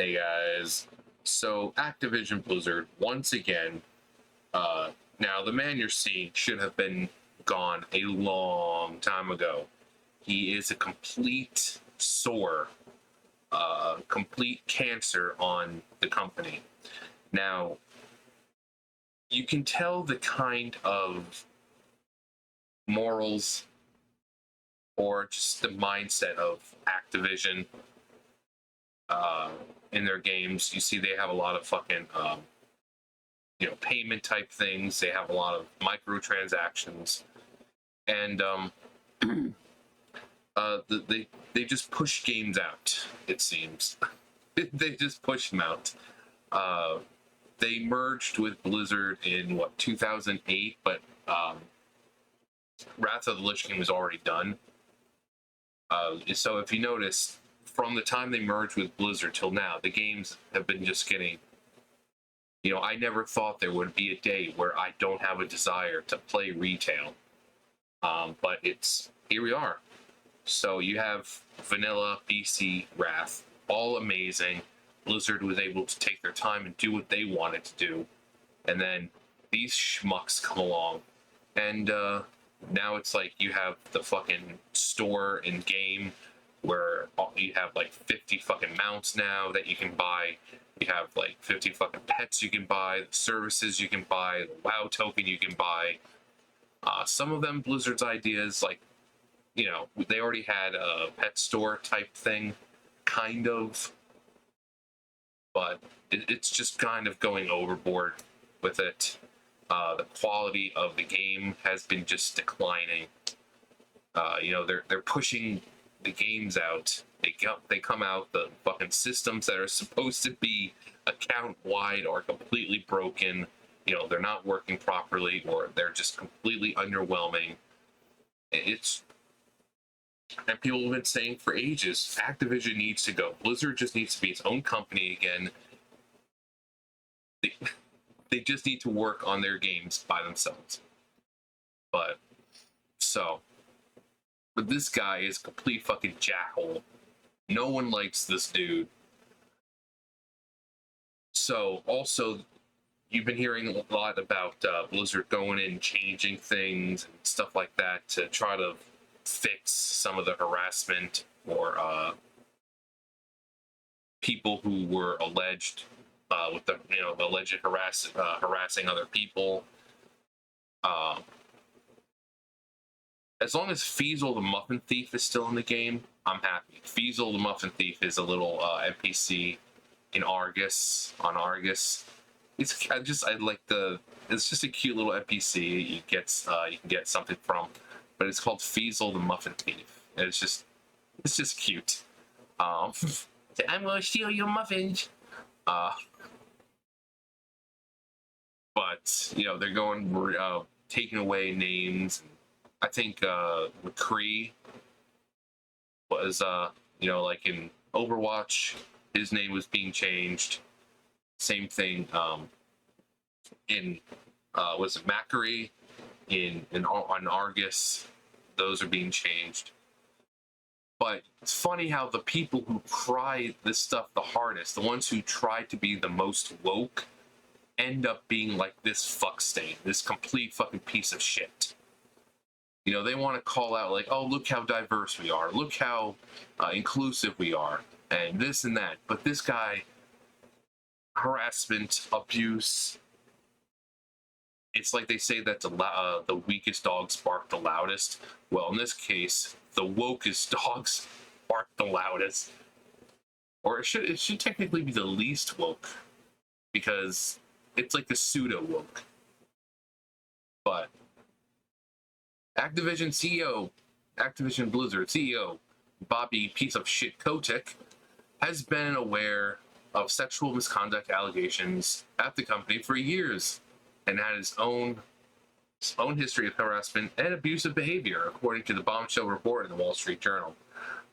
Hey guys, so Activision Blizzard once again. Now the man you're seeing should have been gone a long time ago. He is a complete sore, complete cancer on the company. Now you can tell the kind of morals or just the mindset of Activision uh, in their games. You see, they have a lot of fucking payment type things. They have a lot of microtransactions, and they just push games out. It seems they just push them out. Uh, they merged with Blizzard in what 2008, but Wrath of the Lich King was already done. So if you notice, from the time they merged with Blizzard till now, the games have been just getting. I never thought there would be a day where I don't have a desire to play retail. But here we are. So you have Vanilla, BC, Wrath, all amazing. Blizzard was able to take their time and do what they wanted to do. And then these schmucks come along. And now it's like you have the fucking store in game where you have like 50 fucking mounts now that you can buy. You have like 50 fucking pets you can buy, services you can buy, the WoW token you can buy. Some of them Blizzard's ideas, like, they already had a pet store type thing, kind of, but it's just kind of going overboard with it. The quality of the game has been just declining. They're pushing the games out. They come out, the fucking systems that are supposed to be account wide are completely broken. They're not working properly, or they're just completely underwhelming. And people have been saying for ages, Activision needs to go. Blizzard just needs to be its own company again. They just need to work on their games by themselves. But this guy is a complete fucking jackhole. No one likes this dude. So also, you've been hearing a lot about Blizzard going in, changing things and stuff like that to try to fix some of the harassment or people who were alleged with the alleged harassing other people. As long as Feasel the Muffin Thief is still in the game, I'm happy. Feasel the Muffin Thief is a little NPC in Argus, on Argus. It's just a cute little NPC you can get something from, but it's called Feasel the Muffin Thief. And it's just cute. I'm gonna steal your muffins. But they're going taking away names. I think McCree was like in Overwatch, his name was being changed. Same thing in was it Macquarie on Argus, those are being changed. But it's funny how the people who try this stuff the hardest, the ones who try to be the most woke, end up being like this fuck stain, this complete fucking piece of shit. They want to call out like, oh, look how diverse we are, look how inclusive we are, and this and that. But this guy, harassment, abuse. It's like they say that the weakest dogs bark the loudest. Well, in this case, the wokest dogs bark the loudest. Or it should technically be the least woke, because it's like the pseudo woke. But Activision Blizzard CEO, Bobby piece of shit Kotick, has been aware of sexual misconduct allegations at the company for years and had his own history of harassment and abusive behavior, according to the bombshell report in the Wall Street Journal.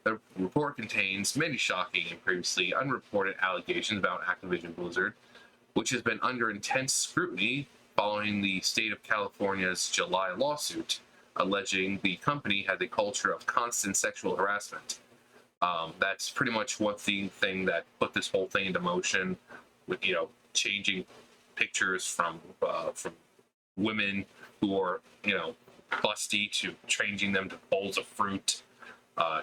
The report contains many shocking and previously unreported allegations about Activision Blizzard, which has been under intense scrutiny following the state of California's July lawsuit, alleging the company had a culture of constant sexual harassment. That's pretty much what the thing that put this whole thing into motion, with changing pictures from women who are busty to changing them to bowls of fruit,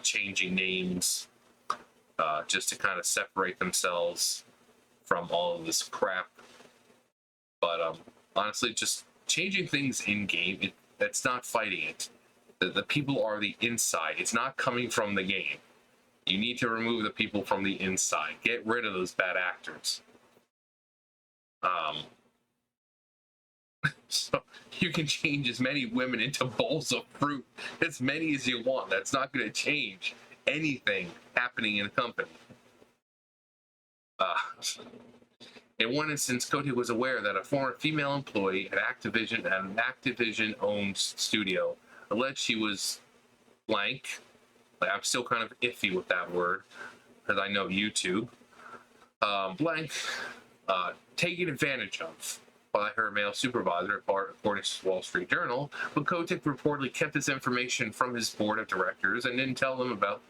changing names, just to kind of separate themselves from all of this crap. But honestly, just changing things in game, that's not fighting it. The people are the inside. It's not coming from the game. You need to remove the people from the inside. Get rid of those bad actors. So you can change as many women into bowls of fruit, as many as you want. That's not going to change anything happening in a company. In one instance, Kotick was aware that a former female employee at an Activision-owned studio, alleged she was blank. I'm still kind of iffy with that word, because I know YouTube. Blank, taken advantage of by her male supervisor, according to the Wall Street Journal, but Kotick reportedly kept this information from his board of directors and didn't tell them about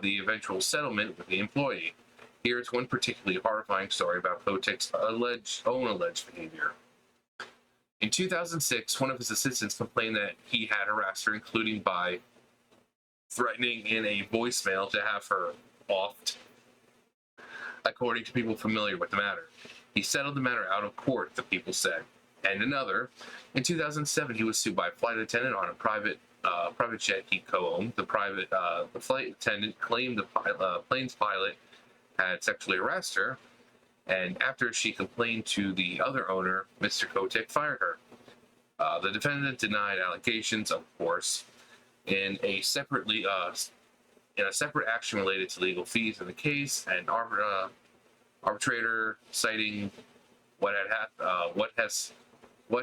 the eventual settlement with the employee. Here's one particularly horrifying story about Kotick's alleged behavior. In 2006, one of his assistants complained that he had harassed her, including by threatening in a voicemail to have her offed, according to people familiar with the matter. He settled the matter out of court, the people said. And another, in 2007, he was sued by a flight attendant on a private jet he co-owned. The flight attendant claimed the plane's pilot had sexually harassed her, and after she complained to the other owner, Mr. Kotick fired her. The defendant denied allegations, of course, in a separate action related to legal fees in the case, and arbitrator citing what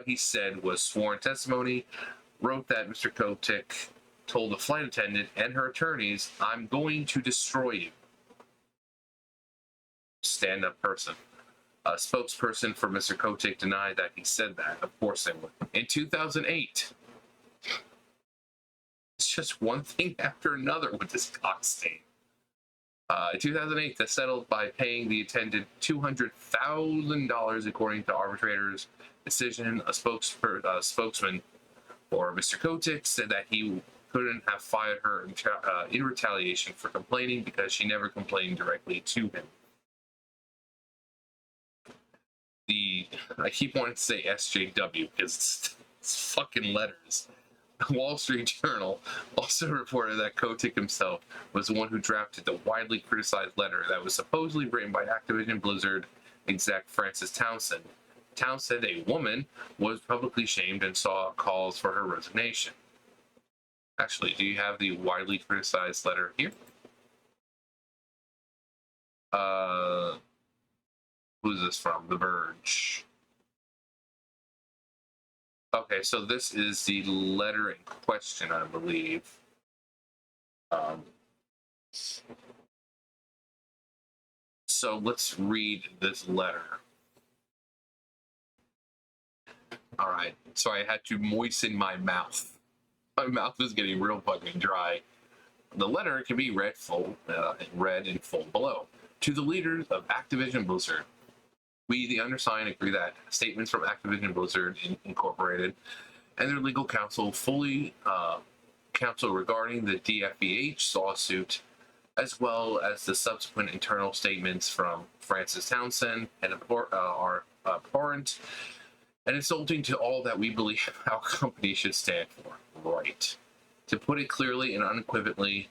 he said was sworn testimony, wrote that Mr. Kotick told the flight attendant and her attorneys, "I'm going to destroy you." Stand-up person. A spokesperson for Mr. Kotick denied that he said that. Of course they would. In 2008, it's just one thing after another with this cockstain. In 2008, they settled by paying the attendant $200,000, according to arbitrator's decision. A spokesman for Mr. Kotick said that he couldn't have fired her in retaliation for complaining because she never complained directly to him. I keep wanting to say SJW because it's fucking letters. The Wall Street Journal also reported that Kotick himself was the one who drafted the widely criticized letter that was supposedly written by Activision Blizzard exec Frances Townsend. Townsend, a woman, was publicly shamed and saw calls for her resignation. Actually, do you have the widely criticized letter here? Who's this from? The Verge. Okay, so this is the letter in question, I believe. So let's read this letter. All right, so I had to moisten my mouth. My mouth is getting real fucking dry. The letter can be read in full below. To the leaders of Activision Blizzard, we, the undersigned, agree that statements from Activision Blizzard Incorporated and their legal counsel regarding the DFEH lawsuit, as well as the subsequent internal statements from Frances Townsend, are abhorrent and insulting to all that we believe our company should stand for. Right. To put it clearly and unequivocally,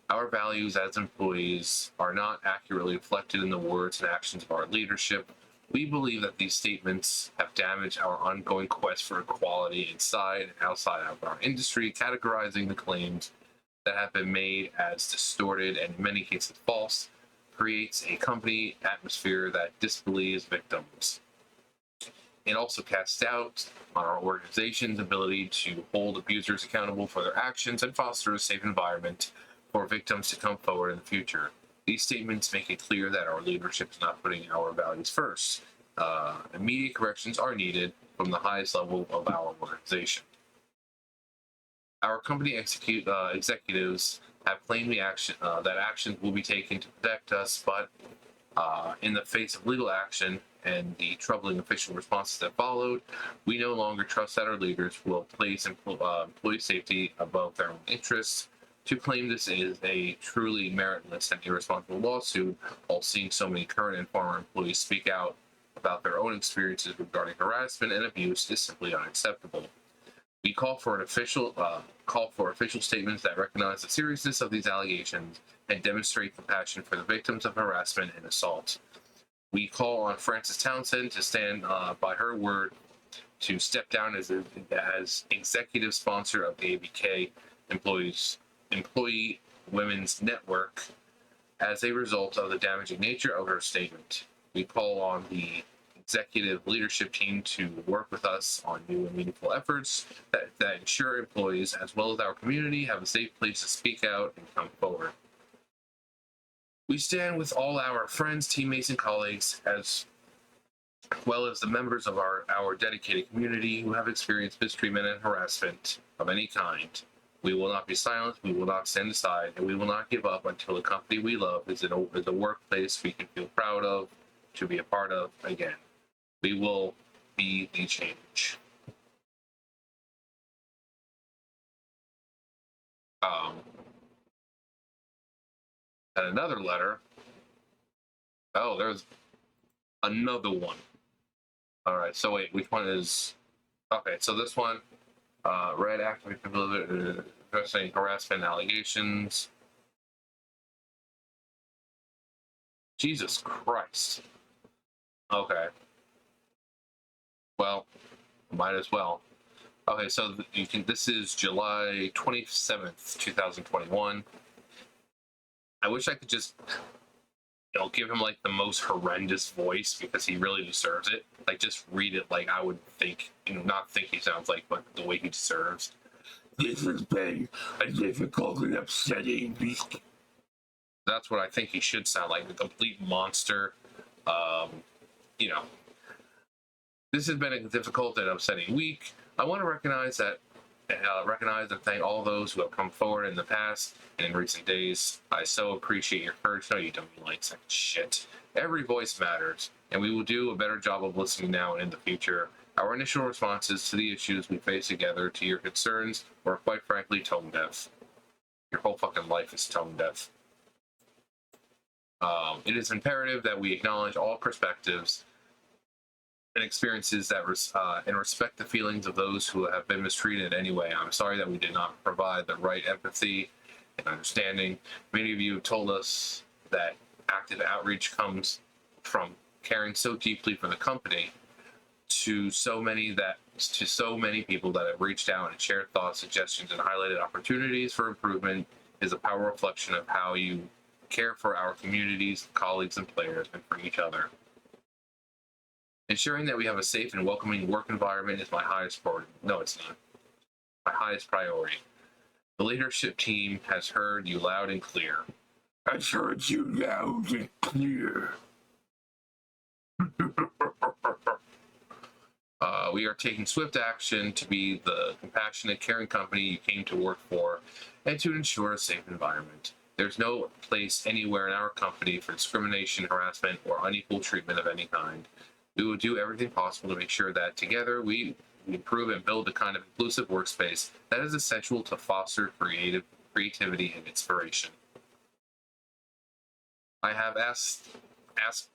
our values as employees are not accurately reflected in the words and actions of our leadership. We believe that these statements have damaged our ongoing quest for equality inside and outside of our industry, categorizing the claims that have been made as distorted and in many cases false, creates a company atmosphere that disbelieves victims. It also casts doubt on our organization's ability to hold abusers accountable for their actions and foster a safe environment for victims to come forward in the future. These statements make it clear that our leadership is not putting our values first. Immediate corrections are needed from the highest level of our organization. Our company executives have claimed that actions will be taken to protect us, but in the face of legal action and the troubling official responses that followed, we no longer trust that our leaders will place employee safety above their own interests. To claim this is a truly meritless and irresponsible lawsuit, while seeing so many current and former employees speak out about their own experiences regarding harassment and abuse, is simply unacceptable. We call for official statements that recognize the seriousness of these allegations and demonstrate compassion for the victims of harassment and assault. We call on Frances Townsend to stand by her word to step down as executive sponsor of the ABK Employee Women's Network as a result of the damaging nature of her statement. We call on the executive leadership team to work with us on new and meaningful efforts that ensure employees, as well as our community, have a safe place to speak out and come forward. We stand with all our friends, teammates, and colleagues, as well as the members of our dedicated community who have experienced mistreatment and harassment of any kind. We will not be silent, we will not stand aside, and we will not give up until the company we love is a workplace we can feel proud of, to be a part of again. We will be the change. And another letter. Oh, there's another one. All right, so wait, which one is? Okay, so this one, Red Activision addressing harassment allegations. Jesus Christ. Okay. Well, might as well. Okay, so this is July 27th, 2021. I wish I could just, give him like the most horrendous voice, because he really deserves it. Like, just read it like I would think, not think he sounds like, but the way he deserves. This has been a difficult and upsetting week. That's what I think he should sound like, a complete monster. This has been a difficult and upsetting week. I want to recognize and thank all those who have come forward in the past and in recent days. I so appreciate your courage. No, you don't, you like second shit. Every voice matters, and we will do a better job of listening now and in the future. Our initial responses to the issues we face together to your concerns were, quite frankly, tone deaf. Your whole fucking life is tone deaf. It is imperative that we acknowledge all perspectives and experiences and respect the feelings of those who have been mistreated in any way. I'm sorry that we did not provide the right empathy and understanding. Many of you have told us that active outreach comes from caring so deeply for the company to so many people that have reached out and shared thoughts, suggestions, and highlighted opportunities for improvement is a powerful reflection of how you care for our communities, colleagues, and players, and for each other. Ensuring that we have a safe and welcoming work environment is my highest priority. No, it's not. My highest priority. The leadership team has heard you loud and clear. Has heard you loud and clear. We are taking swift action to be the compassionate, caring company you came to work for and to ensure a safe environment. There's no place anywhere in our company for discrimination, harassment, or unequal treatment of any kind. We will do everything possible to make sure that together we improve and build the kind of inclusive workspace that is essential to foster creativity and inspiration. I have asked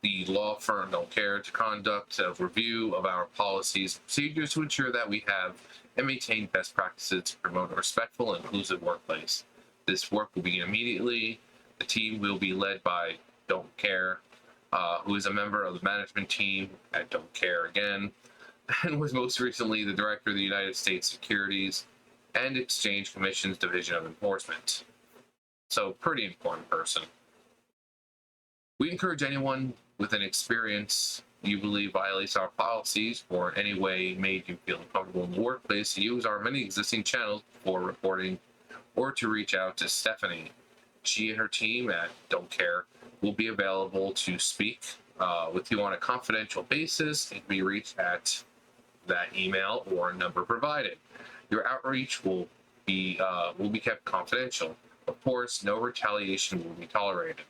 the law firm Don't Care to conduct a review of our policies and procedures to ensure that we have and maintain best practices to promote a respectful and inclusive workplace. This work will begin immediately. The team will be led by Don't Care, who is a member of the management team at Don't Care again, and was most recently the director of the United States Securities and Exchange Commission's Division of Enforcement. So, pretty important person. We encourage anyone with an experience you believe violates our policies or in any way made you feel uncomfortable in the workplace to use our many existing channels for reporting or to reach out to Stephanie. She and her team at Don't Care will be available to speak with you on a confidential basis and can be reached at that email or number provided. Your outreach will be kept confidential. Of course, no retaliation will be tolerated.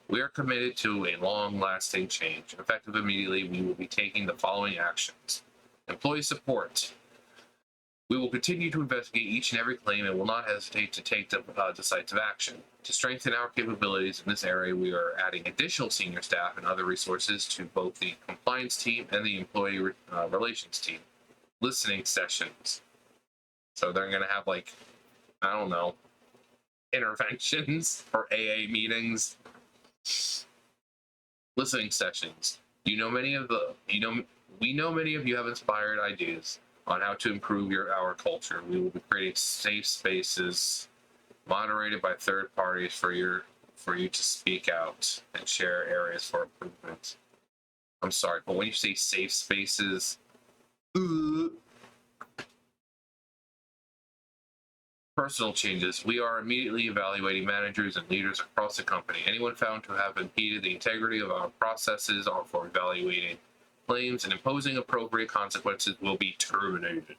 We are committed to a long-lasting change. Effective immediately, we will be taking the following actions. Employee support. We will continue to investigate each and every claim and will not hesitate to take decisive action. To strengthen our capabilities in this area, we are adding additional senior staff and other resources to both the compliance team and the employee relations team. Listening sessions. So they're going to have, like, I don't know, interventions or AA meetings. Listening sessions. We know many of you have inspired ideas on how to improve our culture. We will be creating safe spaces moderated by third parties for you to speak out and share areas for improvement. I'm sorry, but when you say safe spaces, personal changes. We are immediately evaluating managers and leaders across the company. Anyone found to have impeded the integrity of our processes or for evaluating claims and imposing appropriate consequences will be terminated.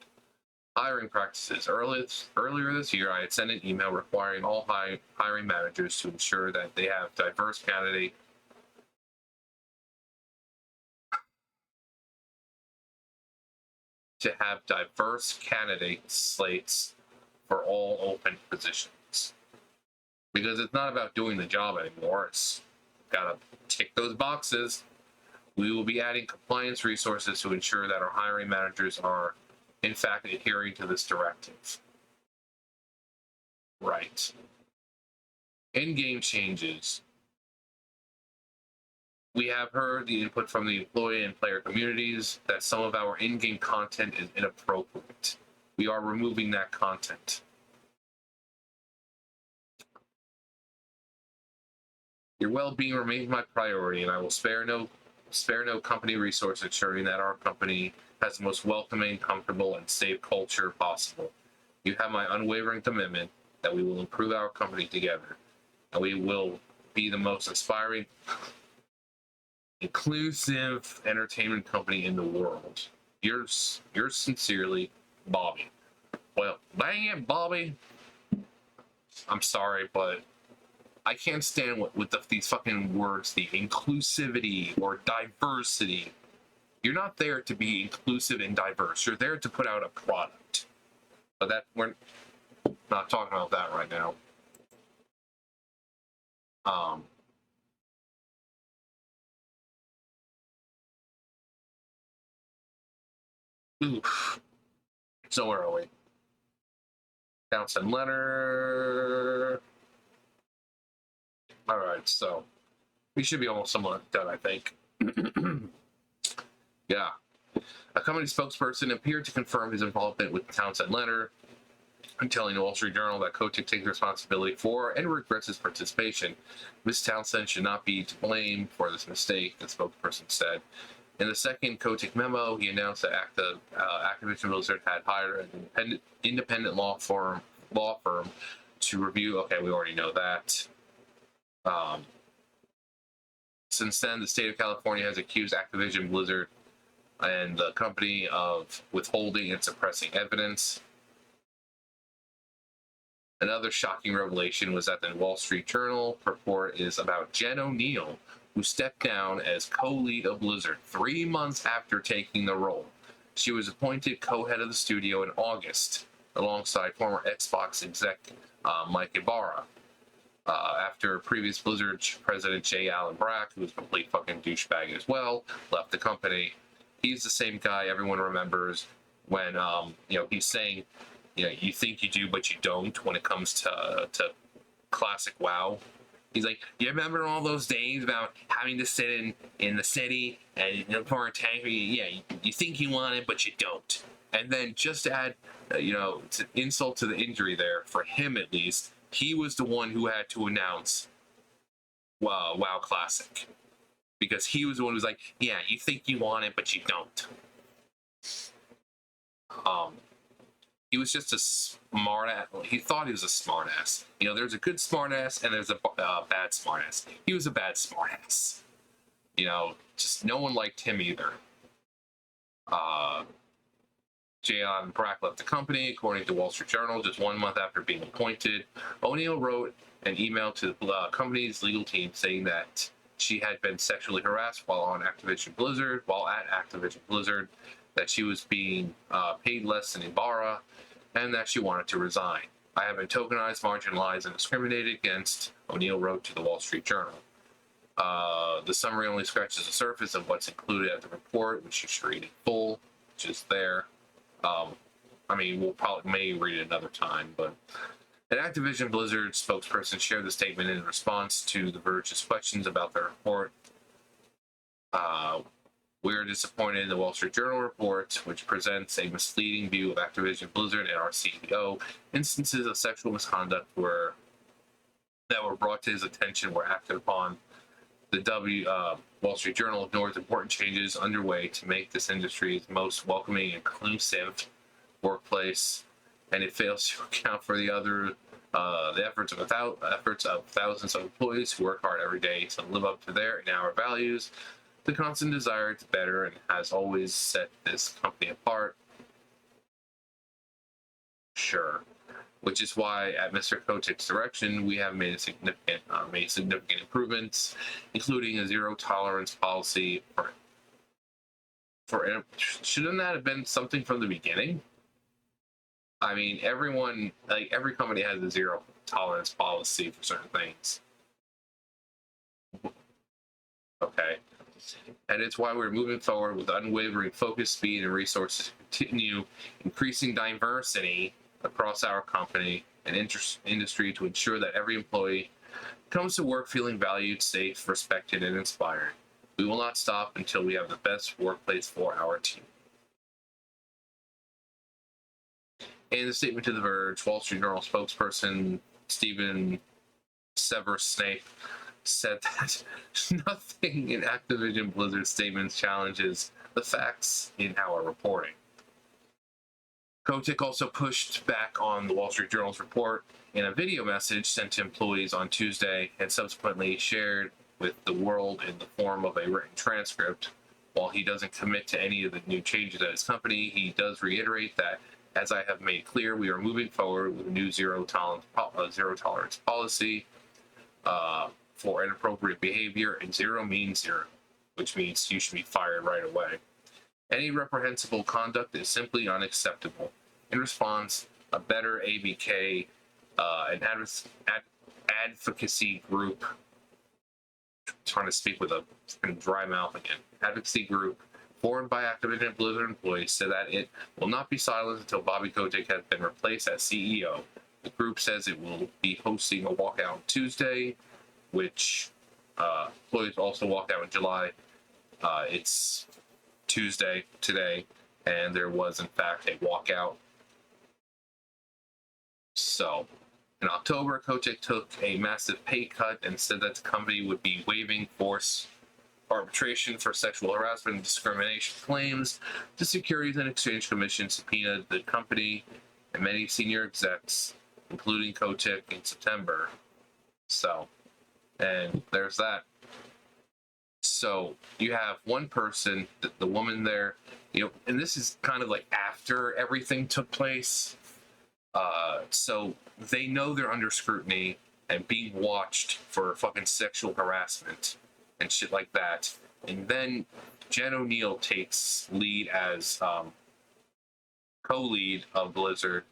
Hiring practices. Earlier this year, I had sent an email requiring all hiring managers to ensure that they have diverse candidate slates for all open positions. Because it's not about doing the job anymore. It's gotta tick those boxes. We will be adding compliance resources to ensure that our hiring managers are, in fact, adhering to this directive. Right. In-game changes. We have heard the input from the employee and player communities that some of our in-game content is inappropriate. We are removing that content. Your well-being remains my priority, and I will spare no company resource ensuring that our company has the most welcoming, comfortable, and safe culture possible. You have my unwavering commitment that we will improve our company together, and we will be the most inspiring, inclusive entertainment company in the world. Yours sincerely, Bobby. Well, dang it, Bobby. I'm sorry, but I can't stand with these fucking words, the inclusivity or diversity. You're not there to be inclusive and diverse. You're there to put out a product. But we're not talking about that right now. Oof. So where are we? Townsend letter. All right, so we should be almost somewhat done, I think. Yeah. A company spokesperson appeared to confirm his involvement with the Townsend letter, telling the Wall Street Journal that Kotick takes responsibility for and regrets his participation. Ms. Townsend should not be to blame for this mistake, the spokesperson said. In the second Kotick memo, he announced that Activision Blizzard had hired an independent law firm to review. Okay, we already know that. Since then, the state of California has accused Activision Blizzard and the company of withholding and suppressing evidence. Another shocking revelation was that the Wall Street Journal report is about Jen O'Neill, who stepped down as co-lead of Blizzard 3 months after taking the role. She was appointed co-head of the studio in August, alongside former Xbox exec Mike Ibarra. After previous Blizzard president J. Allen Brack, who was a complete fucking douchebag as well, left the company. He's the same guy everyone remembers when he's saying, you think you do but you don't when it comes to classic WoW. He's like, you remember all those days about having to sit in the city and for a tank? Yeah, you think you want it but you don't. And then just to add, insult to the injury there, for him at least, he was the one who had to announce WoW Classic. Because he was the one who was like, yeah, you think you want it, but you don't. He was just a smart ass. He thought he was a smart ass. There's a good smart ass and there's a bad smart ass. He was a bad smart ass. Just no one liked him either. Jan Brack left the company, according to Wall Street Journal, just 1 month after being appointed. O'Neill wrote an email to the company's legal team saying that she had been sexually harassed while at Activision Blizzard, that she was being paid less than Ibarra, and that she wanted to resign. I have been tokenized, marginalized, and discriminated against, O'Neill wrote to the Wall Street Journal. The summary only scratches the surface of what's included at the report, which you should read in full, which is there. We'll probably may read it another time, but an Activision Blizzard spokesperson shared the statement in response to The Verge's questions about the report. We are disappointed in the Wall Street Journal report, which presents a misleading view of Activision Blizzard and our CEO. Instances of sexual misconduct that were brought to his attention were acted upon. The Wall Street Journal ignores important changes underway to make this industry's most welcoming and inclusive workplace, and it fails to account for the efforts of thousands of employees who work hard every day to live up to their and our values. The constant desire to better and has always set this company apart. Sure. Which is why, at Mr. Kotick's direction, we have made significant improvements, including a zero tolerance policy for. Shouldn't that have been something from the beginning? I mean, every company has a zero tolerance policy for certain things. Okay. And it's why we're moving forward with unwavering focus, speed, and resources to continue increasing diversity across our company and industry to ensure that every employee comes to work feeling valued, safe, respected, and inspired. We will not stop until we have the best workplace for our team. In a statement to The Verge, Wall Street Journal spokesperson Stephen Seversnape said that nothing in Activision Blizzard's statements challenges the facts in our reporting. Kotick also pushed back on the Wall Street Journal's report in a video message sent to employees on Tuesday and subsequently shared with the world in the form of a written transcript. While he doesn't commit to any of the new changes at his company, he does reiterate that, as I have made clear, we are moving forward with a new zero tolerance policy for inappropriate behavior, and zero means zero, which means you should be fired right away. Any reprehensible conduct is simply unacceptable. In response, a better ABK, an advocacy group, trying to speak with a dry mouth again, advocacy group formed by Activision Blizzard employees said that it will not be silent until Bobby Kotick has been replaced as CEO. The group says it will be hosting a walkout on Tuesday, which employees also walked out in July. It's Tuesday today, and there was in fact a walkout. So, in October, Kotick took a massive pay cut and said that the company would be waiving forced arbitration for sexual harassment and discrimination claims. The Securities and Exchange Commission subpoenaed the company and many senior execs, including Kotick, in September. So, and there's that. So you have one person, the woman there, and this is kind of like after everything took place. So they know they're under scrutiny and being watched for fucking sexual harassment and shit like that. And then Jen O'Neill takes lead as co-lead of Blizzard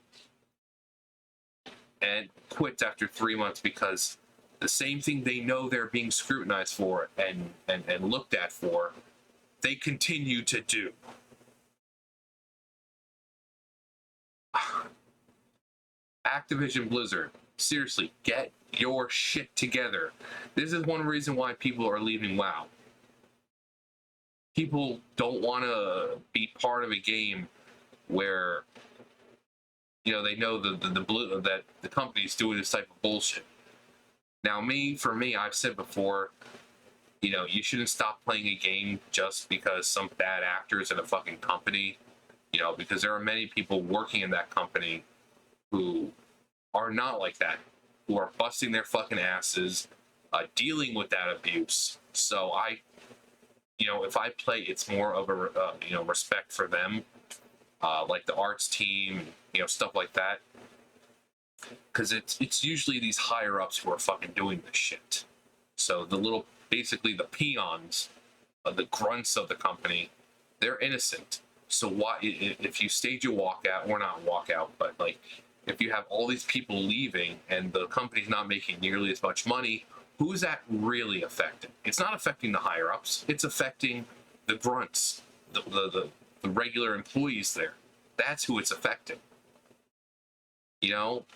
and quits after 3 months because the same thing they know they're being scrutinized for and looked at for, they continue to do. Activision Blizzard, seriously, get your shit together. This is one reason why people are leaving WoW. People don't want to be part of a game where, they know that the company's doing this type of bullshit. Now, for me, I've said before, you shouldn't stop playing a game just because some bad actors in a fucking company, because there are many people working in that company who are not like that, who are busting their fucking asses, dealing with that abuse. So if I play, it's more of a, respect for them like the arts team, stuff like that. Because it's usually these higher ups who are fucking doing this shit. So basically the peons, the grunts of the company, they're innocent. So why, if you stage a walkout, or not walkout, but like if you have all these people leaving and the company's not making nearly as much money, who's that really affecting? It's not affecting the higher ups. It's affecting the grunts, the regular employees there. That's who it's affecting.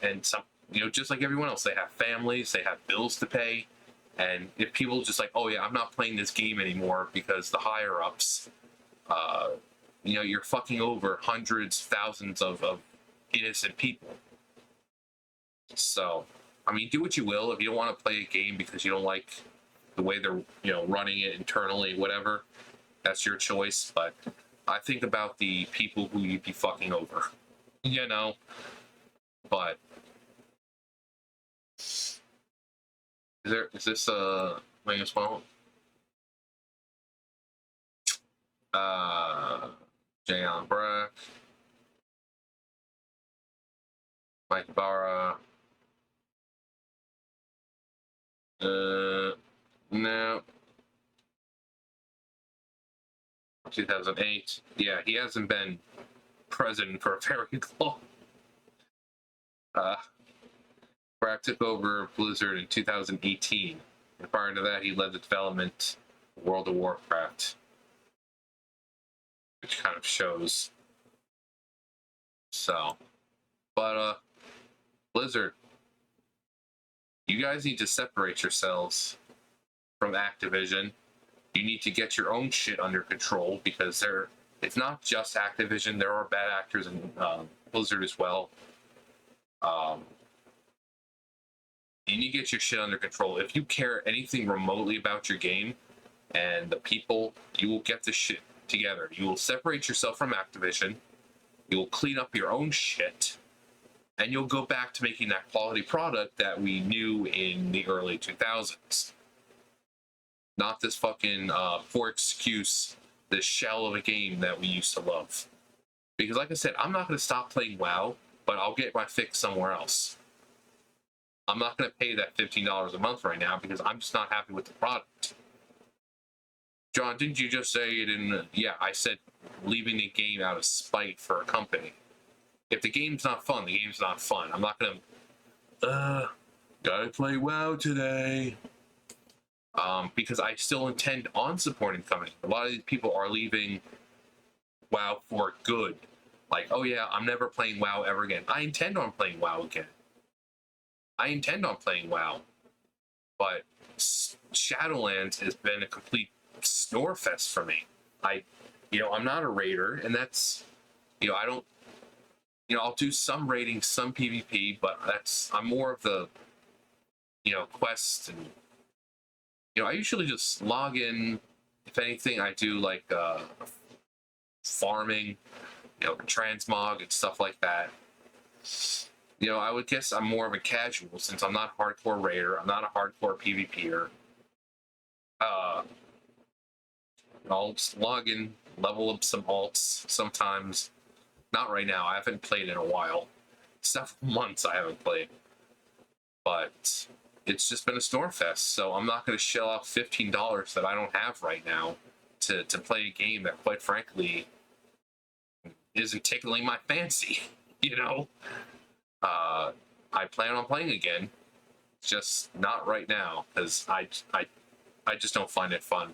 And some, just like everyone else, they have families, they have bills to pay. And if people just like, oh yeah, I'm not playing this game anymore because the higher ups, you're fucking over hundreds, thousands of innocent people. So, I mean, do what you will. If you don't want to play a game because you don't like the way they're, running it internally, whatever, that's your choice. But I think about the people who you'd be fucking over, But is this Lingus phone? Jayon Brack, Mike Barra. No. 2008. Yeah, he hasn't been president for a very long. Brack took over Blizzard in 2018. And prior to that, he led the development of World of Warcraft, which kind of shows. So, but Blizzard, you guys need to separate yourselves from Activision. You need to get your own shit under control, because it's not just Activision. There are bad actors in Blizzard as well. You need to get your shit under control. If you care anything remotely about your game and the people, you will get the shit together. You will separate yourself from Activision. You will clean up your own shit, and you'll go back to making that quality product that we knew in the early 2000s. Not this fucking poor excuse, this shell of a game that we used to love. Because like I said, I'm not going to stop playing WoW, but I'll get my fix somewhere else. I'm not going to pay that $15 a month right now because I'm just not happy with the product. John, didn't you just say it in... Yeah, I said leaving the game out of spite for a company. If the game's not fun, the game's not fun. I'm not going to... gotta play WoW today. Because I still intend on supporting the company. A lot of these people are leaving WoW for good. Like, oh yeah, I'm never playing WoW ever again. I intend on playing WoW again. I intend on playing WoW. But Shadowlands has been a complete snore fest for me. I'm not a raider, and that's, I don't, I'll do some raiding, some PvP, but I'm more of the, quests, and, I usually just log in. If anything, I do like farming, transmog and stuff like that. I would guess I'm more of a casual, since I'm not a hardcore raider. I'm not a hardcore PvPer. I'll just log in, level up some alts sometimes. Not right now. I haven't played in a while. Several months I haven't played. But it's just been a stormfest, so I'm not going to shell out $15 that I don't have right now to play a game that, quite frankly, isn't tickling my fancy. I plan on playing again, just not right now, because I just don't find it fun.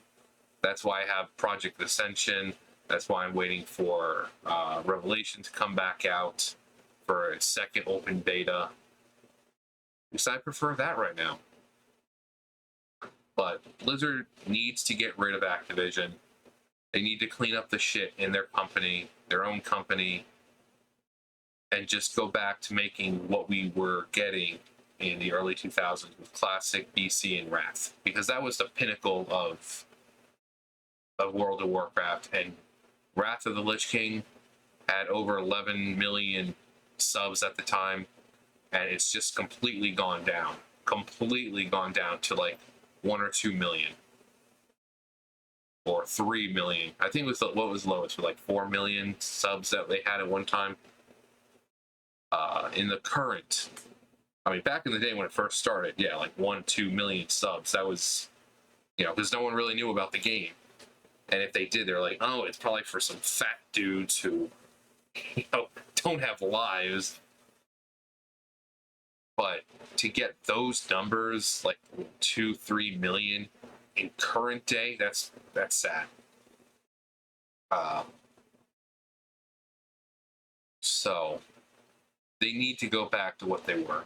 That's why I have Project Ascension. That's why I'm waiting for Revelation to come back out for a second open beta, because I prefer that right now. But Blizzard needs to get rid of Activision. They need to clean up the shit in their company, their own company, and just go back to making what we were getting in the early 2000s with Classic, BC, and Wrath, because that was the pinnacle of World of Warcraft. And Wrath of the Lich King had over 11 million subs at the time, and it's just completely gone down to like 1 or 2 million. or 3 million. I think it was what was lowest, with like 4 million subs that they had at one time. In the current, I mean, back in the day when it first started, yeah, like 1-2 million subs. That was, because no one really knew about the game. And if they did, they're like, oh, it's probably for some fat dudes who, don't have lives. But to get those numbers, like 2-3 million in current day, that's sad. So they need to go back to what they were.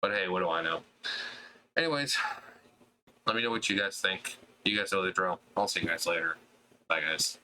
But hey, what do I know? Anyways, let me know what you guys think. You guys know the drill. I'll see you guys later. Bye, guys.